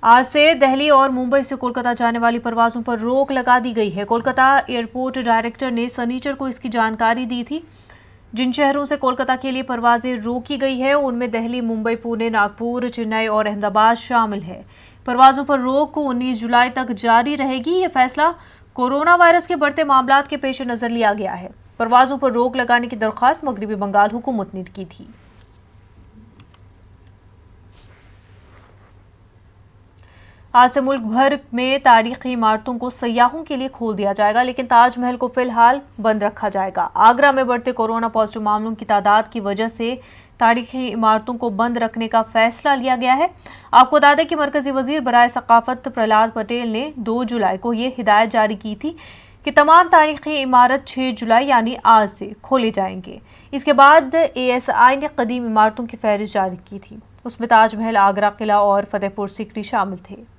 आज से दिल्ली और मुंबई से कोलकाता जाने वाली परवाजों पर रोक लगा दी गई है। कोलकाता एयरपोर्ट डायरेक्टर ने शनिवार को इसकी जानकारी दी थी। जिन शहरों से कोलकाता के लिए परवाजें रोकी गई है उनमें दिल्ली, मुंबई, पुणे, नागपुर, चेन्नई और अहमदाबाद शामिल है। परवाजों पर रोक 19 जुलाई तक जारी रहेगी। ये फैसला कोरोना वायरस के बढ़ते मामलात के पेश नजर लिया गया है। परवाजों पर रोक लगाने की दरख्वास्त मगरबी बंगाल हुकूमत ने की थी। आज से मुल्क भर में तारीखी इमारतों को सयाहों के लिए खोल दिया जाएगा, लेकिन ताजमहल को फिलहाल बंद रखा जाएगा। आगरा में बढ़ते कोरोना पॉजिटिव मामलों की तादाद की वजह से तारीखी इमारतों को बंद रखने का फैसला लिया गया है। आपको बता दें कि मरकजी वजीर बराए सकाफत प्रहलाद पटेल ने 2 जुलाई को ये हिदायत जारी की थी कि तमाम तारीखी इमारत 6 जुलाई यानी आज से खोले जाएंगे। इसके बाद ASI ने कदीम इमारतों की फहरिस्त जारी की थी। उसमें ताजमहल, आगरा किला और फतेहपुर सीकरी शामिल थे।